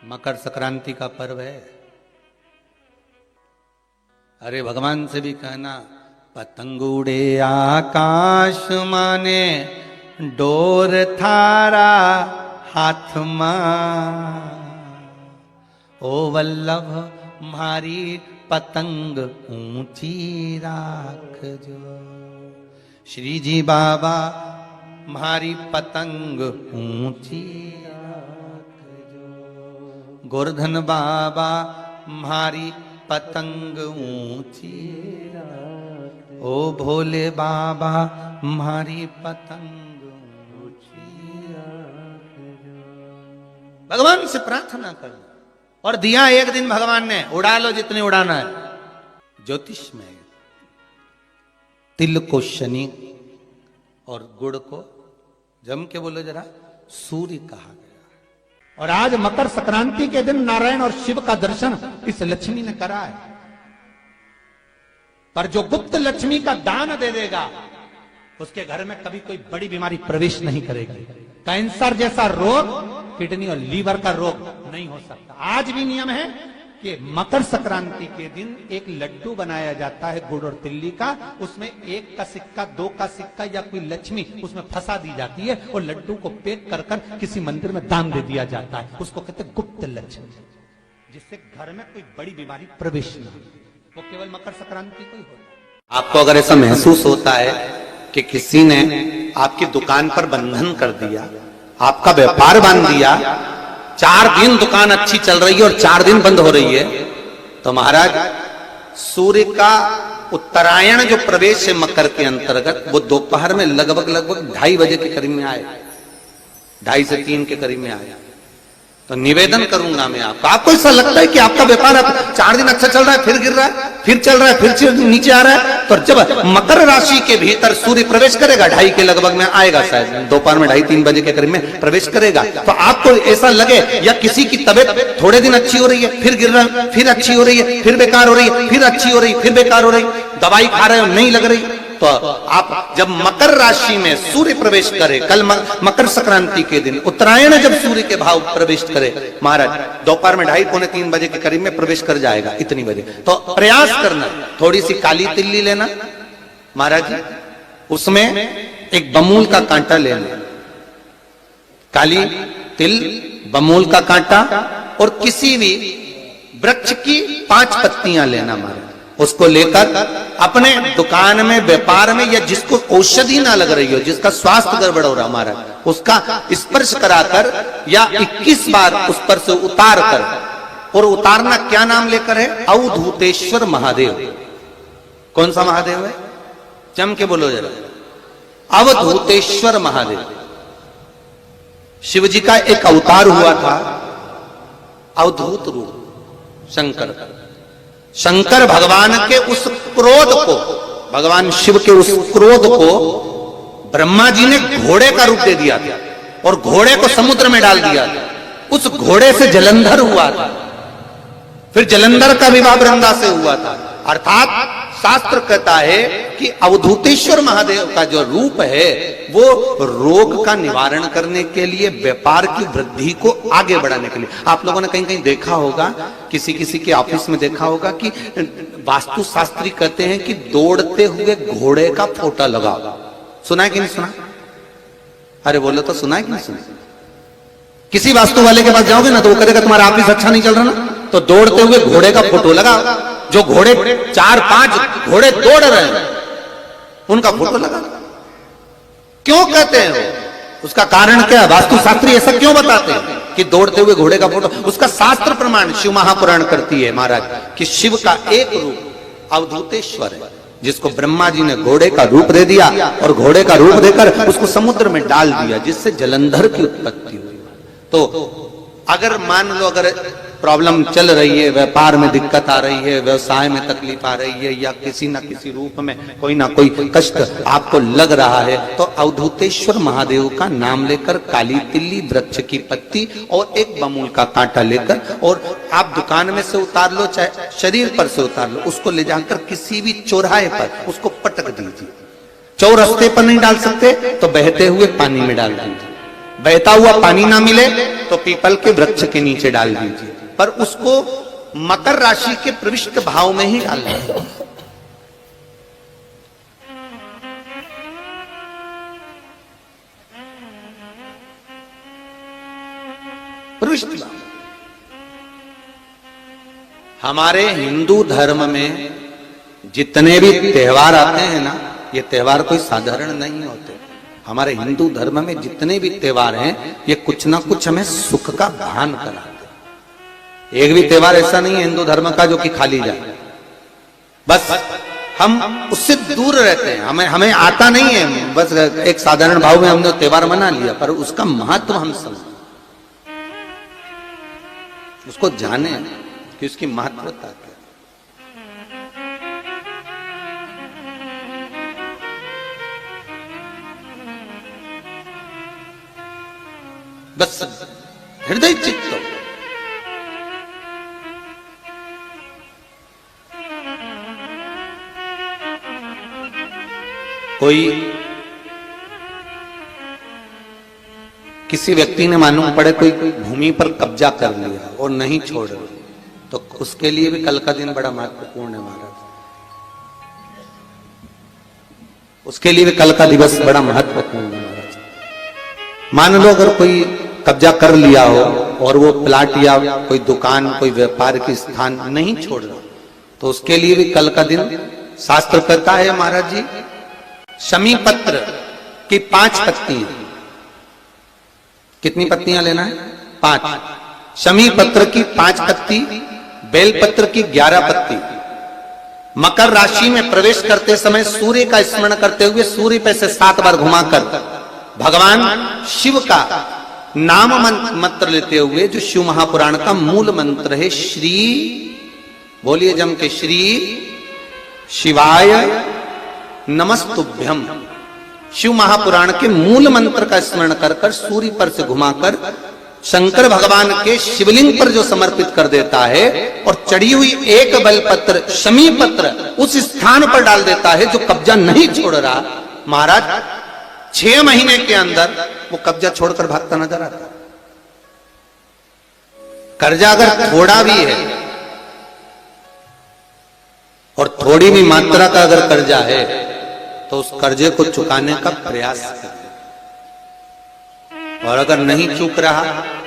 मकर संक्रांति का पर्व है। अरे भगवान से भी कहना, पतंग उड़े आकाश माने डोर थारा हाथ मां, ओ वल्लभ मारी पतंग ऊंची राख जो। श्री जी बाबा मारी पतंग ऊंची राख जो। गोवर्धन बाबा मारी पतंग ऊंची राख, ओ भोले बाबा मारी पतंग ऊंची राख जो। भगवान से प्रार्थना कर और दिया एक दिन भगवान ने, उड़ा लो जितनी उड़ाना है। ज्योतिष में तिल को शनि और गुड़ को, जम के बोलो जरा, सूर्य कहा गया। और आज मकर संक्रांति के दिन नारायण और शिव का दर्शन इस लक्ष्मी ने करा है। पर जो गुप्त लक्ष्मी का दान दे देगा उसके घर में कभी कोई बड़ी बीमारी प्रवेश नहीं करेगी। कैंसर जैसा रोग, किडनी और लीवर का रोग नहीं हो सकता। आज भी नियम है कि मकर संक्रांति के दिन एक लड्डू बनाया जाता है गुड़ और तिल्ली का, उसमें 1 का सिक्का, 2 का सिक्का या कोई लक्ष्मी उसमें फंसा दी जाती है और लड्डू को पैक कर कर किसी मंदिर में दान दे दिया जाता है। उसको कहते हैं गुप्त लक्ष्मी, जिससे घर में कोई बड़ी बीमारी प्रवेश न हो। वो केवल मकर संक्रांति को ही होता है। आपको अगर ऐसा महसूस होता है कि किसी ने आपकी दुकान पर बंधन कर दिया, आपका व्यापार बांध दिया, 4 दिन दुकान अच्छी चल रही है और 4 दिन बंद हो रही है, तो महाराज सूर्य का उत्तरायण जो प्रवेश है मकर के अंतर्गत, वो दोपहर में लगभग 2:30 बजे के करीब में आए, 2:30 से 3 के करीब में आया। तो निवेदन करूंगा मैं आपको ऐसा लगता है कि आपका व्यापार 4 दिन अच्छा चल रहा है, फिर गिर रहा है, फिर चल रहा है, फिर नीचे आ रहा है, तो जब मकर राशि के भीतर सूर्य प्रवेश करेगा, 2:30 के लगभग में आएगा, शायद दोपहर में 2:30-3 बजे के करीब में प्रवेश करेगा, तो आपको ऐसा लगे या किसी की तबीयत थोड़े दिन अच्छी हो रही है, फिर गिर रहा है, फिर अच्छी हो रही है, फिर बेकार हो रही है, फिर अच्छी हो रही है, फिर बेकार हो रही है, दवाई खा रहे हो नहीं लग रही, तो आप जब मकर राशि में सूर्य प्रवेश करे, कल मकर संक्रांति के दिन उत्तरायण जब सूर्य के भाव प्रवेश करे महाराज, दोपहर में 2:30-3 बजे के करीब में प्रवेश कर जाएगा, इतनी बजे, तो प्रयास करना, थोड़ी सी काली तिल्ली लेना महाराज जी, उसमें एक बमूल का कांटा लेना, काली तिल, बमूल का कांटा और किसी भी वृक्ष की 5 पत्तियां लेना महाराज, उसको लेकर अपने दुकान में, व्यापार में, या जिसको औषधि ना लग रही हो, जिसका स्वास्थ्य गड़बड़ हो रहा हमारा, उसका स्पर्श कराकर या 21 बार उस पर से उतार कर, और उतारना क्या नाम लेकर है? अवधूतेश्वर महादेव। कौन सा महादेव है? जम के बोलो जरा, अवधूतेश्वर महादेव। शिव जी का एक अवतार हुआ था, अवधूत रूप, शंकर। शंकर भगवान के उस क्रोध को, भगवान शिव के उस क्रोध को ब्रह्मा जी ने घोड़े का रूप दे दिया था और घोड़े को समुद्र में डाल दिया था। उस घोड़े से जलंधर हुआ था, फिर जलंधर का विवाह वृंदा से हुआ था। अर्थात शास्त्र कहता है कि अवधूतेश्वर महादेव का जो रूप है वो रोग का निवारण करने के लिए, व्यापार की वृद्धि को आगे बढ़ाने के लिए। आप लोगों ने कहीं कहीं देखा होगा, किसी किसी के ऑफिस में देखा होगा कि वास्तु शास्त्री कहते हैं कि दौड़ते हुए घोड़े का फोटो लगाओ। सुना है कि नहीं सुना? अरे बोलो तो, सुना है कि नहीं सुना? किसी वास्तु वाले के पास जाओगे ना तो वो कहेगा तुम्हारा ऑफिस अच्छा नहीं चल रहा ना, तो दौड़ते हुए घोड़े का फोटो लगाओ। जो घोड़े 4-5 घोड़े दौड़ रहे हैं उनका फोटो लगा। क्यों कहते हैं वो? उसका कारण क्या? वास्तु शास्त्री ऐसा क्यों बताते हैं कि दौड़ते हुए घोड़े का फोटो? उसका शास्त्र प्रमाण शिव महापुराण करती है महाराज कि शिव का एक रूप अवधूतेश्वर है, जिसको ब्रह्मा जी ने घोड़े का रूप दे दिया और घोड़े का रूप देकर उसको समुद्र में डाल दिया, जिससे जलंधर की उत्पत्ति हुई। तो अगर मान लो, अगर प्रॉब्लम चल रही है, व्यापार में दिक्कत आ रही है, व्यवसाय में तकलीफ आ रही है, या किसी ना किसी रूप में कोई ना कोई कष्ट आपको लग रहा है, तो अवधूतेश्वर महादेव का नाम लेकर काली तिल्ली, वृक्ष की पत्ती और एक बमूल का कांटा लेकर, और आप दुकान में से उतार लो, चाहे शरीर पर से उतार लो, उसको ले जाकर किसी भी चौराहे पर उसको पटक दीजिए। चौरस्ते पर नहीं डाल सकते तो बहते हुए पानी में डाल दीजिए। बहता हुआ पानी ना मिले तो पीपल के वृक्ष के नीचे डाल दीजिए, पर उसको मकर राशि के प्रविष्ट भाव में ही डालना है। प्रविष्ट भाव। हमारे हिंदू धर्म में जितने भी त्योहार आते हैं ना, ये त्योहार कोई साधारण नहीं होते। हमारे हिंदू धर्म में जितने भी त्योहार हैं, ये कुछ ना कुछ हमें सुख का भान कराते। एक भी त्योहार ऐसा नहीं है हिंदू धर्म का जो कि खाली जाए, बस हम उससे दूर रहते हैं। हमें आता नहीं है, बस एक साधारण भाव में हमने त्योहार मना लिया, पर उसका महत्व हम समझ, उसको जाने कि उसकी महत्वता क्या। बस हृदय चित्त। कोई किसी व्यक्ति ने मालूम पड़े कोई भूमि पर कब्जा कर लिया और नहीं छोड़ रहा, तो उसके लिए भी कल का दिन बड़ा महत्वपूर्ण है महाराज। उसके लिए भी कल का दिवस बड़ा महत्वपूर्ण है महाराज। मान लो अगर कोई कब्जा कर लिया हो और वो प्लाट या कोई दुकान, कोई व्यापार की स्थान नहीं छोड़ रहा, तो उसके लिए भी कल का दिन शास्त्र कहता है महाराज जी, शमी पत्र की 5 पत्तियां। कितनी पत्तियां लेना है? 5। शमी पत्र की 5 पत्ती, बेल पत्र की 11 पत्ती। मकर राशि में प्रवेश करते समय सूर्य का स्मरण करते हुए सूर्य पे से 7 बार घुमाकर भगवान शिव का नाम मंत्र लेते हुए, जो शिव महापुराण का मूल मंत्र है, श्री, बोलिए जम के, श्री शिवाय नमस्तुभ्यम। शिव महापुराण के मूल मंत्र का स्मरण कर कर सूर्य पर से घुमाकर शंकर भगवान के शिवलिंग पर जो समर्पित कर देता है और चढ़ी हुई एक बेलपत्र, शमी पत्र, उस स्थान पर डाल देता है जो कब्जा नहीं छोड़ रहा, महाराज 6 महीने के अंदर वो कब्जा छोड़कर भागता नजर आता। कर्जा अगर थोड़ा भी है और थोड़ी भी मात्रा का अगर कर्जा है, तो उस कर्जे को चुकाने का प्रयास करें। और अगर नहीं चूक रहा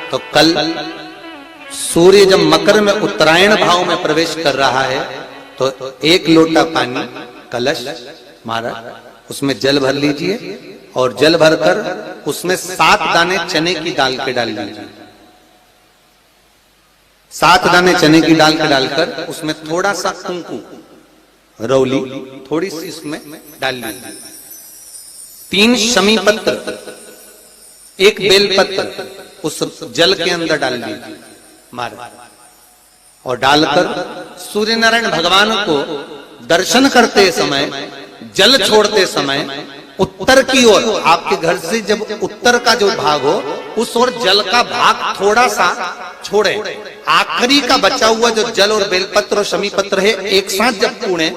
तो कल सूर्य जब मकर में उत्तरायण भाव में प्रवेश कर रहा है, तो 1 लोटा पानी कलश महाराज उसमें जल भर लीजिए और जल भरकर उसमें 7 दाने चने की दाल के डाल लीजिए। 7 दाने चने की दाल के डालकर उसमें थोड़ा सा कुंकू, रौली थोड़ी सी इसमें डाल लीजिए। 3 शमी पत्र, 1 बेल पत्र उस जल के अंदर डाल लीजिए महाराज, और डालकर सूर्य नारायण भगवान को दर्शन करते समय, जल छोड़ते समय उत्तर की ओर, आपके घर से जब उत्तर का जो भाग हो उस ओर जल का भाग थोड़ा सा छोड़े। आखिरी का बचा हुआ जो जल और बेलपत्र और शमी पत्र है एक साथ जब पूणे,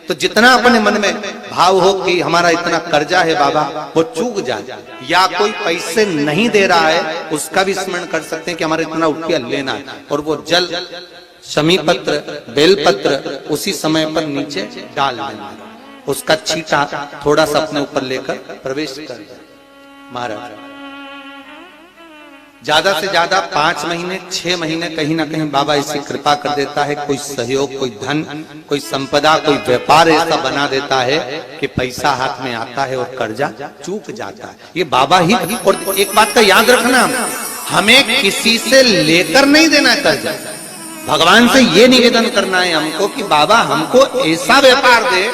तो जितना अपने मन में भाव हो कि हमारा इतना कर्जा है बाबा, वो चूक जाए, या कोई पैसे नहीं दे रहा है उसका भी स्मरण कर सकते हैं कि हमारा इतना रुपया लेना है, और वो जल, शमी पत्र, बेलपत्र उसी समय पर नीचे डाल देना, उसका छींटा थोड़ा सा अपने ऊपर लेकर प्रवेश कर जाए महाराज। ज्यादा से ज्यादा 5 महीने 6 महीने कहीं ना कहीं बाबा ऐसी कृपा कर देता है, कोई सहयोग, कोई धन, कोई संपदा, कोई व्यापार ऐसा बना देता है कि पैसा हाथ में आता है और कर्जा चूक जाता है। ये बाबा ही। और एक बात का याद रखना, हमें किसी से लेकर नहीं देना है कर्जा, भगवान से ये निवेदन करना है हमको कि बाबा हमको ऐसा व्यापार दे,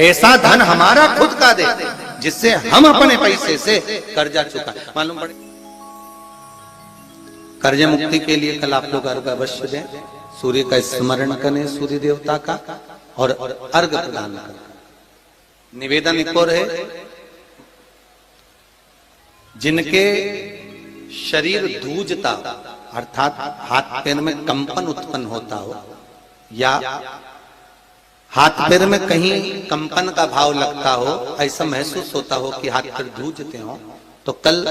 ऐसा धन हमारा खुद का दे, जिससे हम अपने पैसे से कर्जा चुका। मालूम पड़े कर्ज मुक्ति के लिए कल आप लोग अर्घ अवश्य दें, सूर्य का स्मरण करें, सूर्य देवता का, और अर्घ प्रदान करें। निवेदन एक और है, जिनके शरीर धूजता अर्थात हाथ पैर में कंपन उत्पन्न होता हो, या हाथ पैर में कहीं कंपन का भाव लगता हो, ऐसा महसूस होता हो कि हाथ पैर धूजते हो, तो कल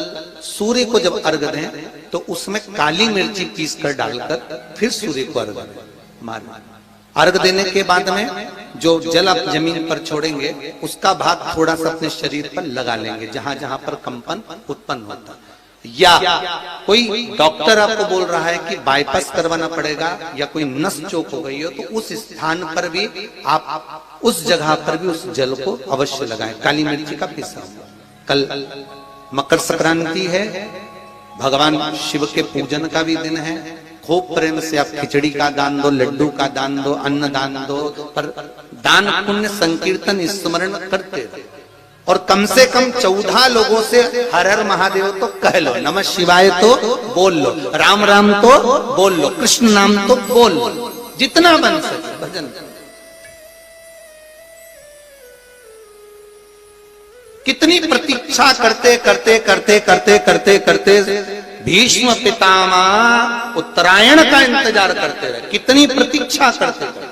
सूर्य को जब अर्घ दें तो उसमें काली मिर्ची पीस कर डालकर फिर सूर्य को अर्घ मार अर्घ देने के बाद में जो जल आप जमीन पर छोड़ेंगे उसका भाग थोड़ा सा अपने शरीर पर लगा लेंगे जहां जहां पर कंपन उत्पन्न होता है। या कोई डॉक्टर आपको बोल रहा है कि बाईपास करवाना पड़ेगा या कोई नस चोक हो गई हो तो उस स्थान पर भी आप उस जगह पर भी उस जल को अवश्य लगाएं, काली मिर्ची का पिसा हुआ। कल मकर संक्रांति है, भगवान शिव के पूजन का भी दिन है। खूब प्रेम से आप खिचड़ी का दान दो, लड्डू का दान दो, अन्न दान दो, पर दान पुण्य संकीर्तन स्मरण करते रहो। और कम से कम 14 लोगों से हर हर महादेव तो कह लो, नमः शिवाय तो बोल लो, राम राम तो बोल लो, कृष्ण नाम तो बोल लो, जितना बन सके भजन। कितनी प्रतीक्षा करते करते करते करते करते करते भीष्म पितामह उत्तरायण का इंतजार करते रहे, कितनी प्रतीक्षा करते रहे।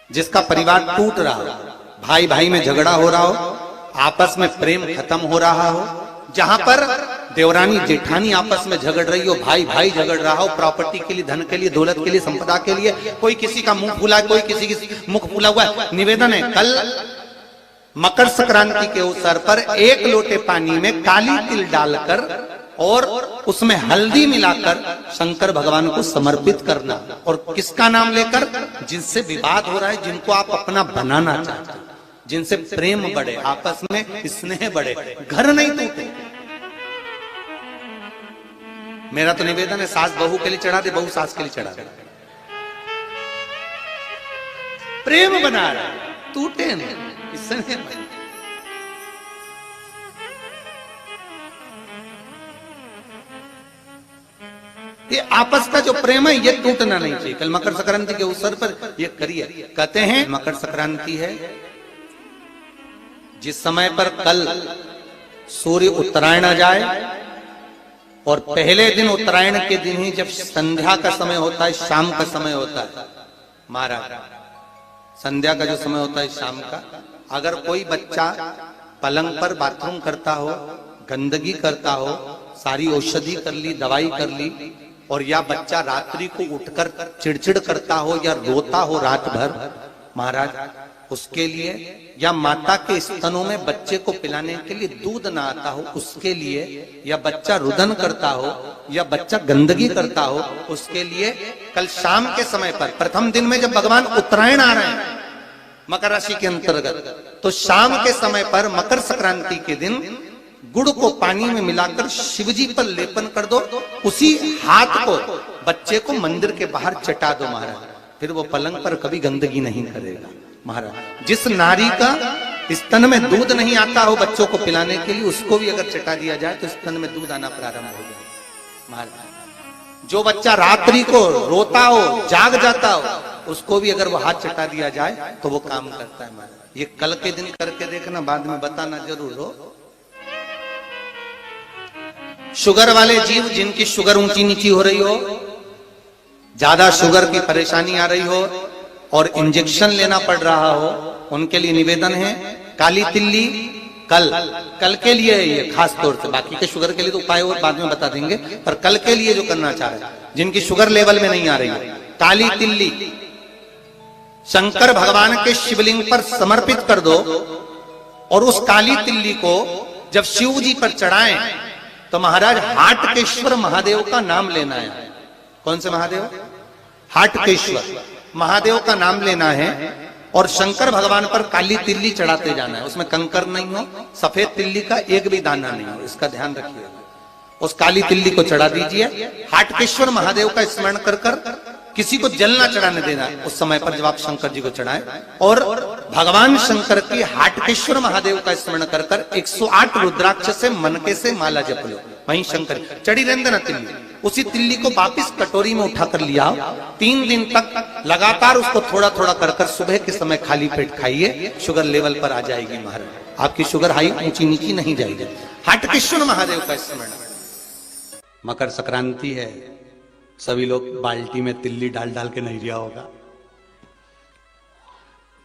जिसका परिवार टूट रहा हो, भाई भाई में झगड़ा हो रहा हो, आपस में प्रेम खत्म हो रहा हो, जहां पर देवरानी जेठानी आपस में झगड़ रही हो, भाई भाई झगड़ रहा हो, प्रॉपर्टी के लिए, धन के लिए, दौलत के लिए, संपदा के लिए, कोई किसी का मुंह फूला, कोई किसी की मुख फूला हुआ है। निवेदन है कल मकर संक्रांति के अवसर पर 1 लोटे पानी में काली तिल डालकर और उसमें हल्दी मिलाकर शंकर भगवान को समर्पित करना। और किसका नाम लेकर? जिनसे विवाद हो रहा है, जिनको आप अपना बनाना चाहते हैं, जिनसे प्रेम बढ़े, आपस में स्नेह बढ़े, घर नहीं टूटे। मेरा तो निवेदन है, सास बहू के लिए चढ़ा दे, बहू सास के लिए चढ़ा दे, प्रेम बना रहे, टूटे नहीं, स्नेह बढ़े। ये आपस का जो प्रेम है ये टूटना नहीं चाहिए। कल मकर संक्रांति के अवसर पर ये करिए। कहते हैं मकर संक्रांति है जिस समय पर कल सूर्य उत्तरायण आ जाए और पहले दिन उत्तरायण के दिन ही जब संध्या का समय होता है, शाम का समय होता है, महाराज संध्या का जो समय होता है शाम का, अगर कोई बच्चा पलंग पर बाथरूम करता हो, गंदगी करता हो, सारी औषधि कर ली, दवाई कर ली, और या बच्चा रात्रि को उठकर चिड़चिड़ करता हो या रोता हो रात भर, महाराज उसके लिए, या माता के स्तनों में बच्चे को पिलाने के लिए दूध ना आता हो उसके लिए, या बच्चा रुदन करता हो या बच्चा गंदगी करता हो उसके लिए, कल शाम के समय पर प्रथम दिन में जब भगवान उत्तरायण आ रहे हैं मकर राशि के अंतर्गत, तो शाम के समय पर मकर संक्रांति के दिन गुड़ को पानी में मिलाकर शिवजी पर लेपन कर दो, उसी हाथ को बच्चे को मंदिर के बाहर चटा दो महाराज, फिर वो पलंग पर कभी गंदगी नहीं करेगा। महाराज जिस नारी का स्तन में दूध नहीं आता हो बच्चों को पिलाने के लिए, उसको भी अगर चटा दिया जाए तो स्तन में दूध आना प्रारंभ हो जाए। महाराज जो बच्चा रात्रि को रोता हो, जाग जाता हो, उसको भी अगर वो हाथ चटा दिया जाए तो वो काम करता है। महाराज ये कल के दिन करके देखना, बाद में बताना जरूर हो। शुगर वाले जीव जिनकी शुगर ऊंची नीची हो रही हो, ज्यादा शुगर की परेशानी आ रही हो और इंजेक्शन लेना पड़ रहा हो, उनके लिए निवेदन है काली तिल्ली कल के लिए है ये खास तौर से, बाकी के शुगर के लिए तो उपाय और बाद में बता देंगे, पर कल के लिए जो करना चाह रहे हैं, जिनकी शुगर लेवल में नहीं आ रही है, काली तिल्ली शंकर भगवान के शिवलिंग पर समर्पित कर दो और उस काली तिल्ली को जब शिव जी पर चढ़ाएं तो महाराज हाटकेश्वर महादेव का नाम लेना है। कौन से महादेव? हाटकेश्वर महादेव का नाम लेना है और शंकर भगवान पर काली तिल्ली चढ़ाते जाना है। उसमें कंकर नहीं हो, सफेद तिल्ली का एक भी दाना नहीं हो, इसका ध्यान रखिए। उस काली तिल्ली को चढ़ा दीजिए, हाटकेश्वर महादेव का स्मरण कर कर, किसी को जल ना चढ़ाने देना उस समय पर जब आप शंकर जी को चढ़ाएं, और भगवान शंकर की हाटकेश्वर महादेव का स्मरण कर कर 108 रुद्राक्ष से मनके से माला जप लो, वहीं शंकर चढ़ी रहने देना तिल्ली। उसी तिल्ली को वापिस कटोरी में उठाकर लिया, 3 दिन तक लगातार उसको थोड़ा थोड़ा कर कर सुबह के समय खाली पेट खाइए, शुगर लेवल पर आ जाएगी महाराज, आपकी शुगर हाई ऊंची नीची नहीं जाएगी। हाटकेश्वर महादेव का स्मरण। मकर संक्रांति है, सभी लोग बाल्टी में तिल्ली डाल डाल के नहीं लिया होगा,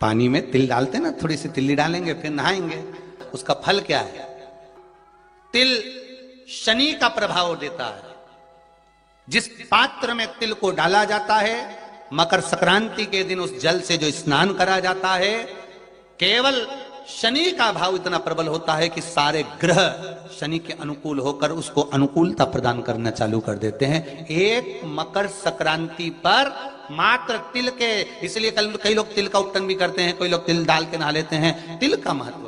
पानी में तिल डालते ना, थोड़ी सी तिल्ली डालेंगे फिर नहाएंगे। उसका फल क्या है? तिल शनि का प्रभाव देता है। जिस पात्र में तिल को डाला जाता है, मकर संक्रांति के दिन उस जल से जो स्नान करा जाता है, केवल शनि का भाव इतना प्रबल होता है कि सारे ग्रह शनि के अनुकूल होकर उसको अनुकूलता प्रदान करना चालू कर देते हैं। एक मकर संक्रांति पर मात्र तिल के, इसलिए कई लोग तिल का उपटन भी करते हैं, कोई लोग तिल डाल के नहा लेते हैं। तिल का महत्व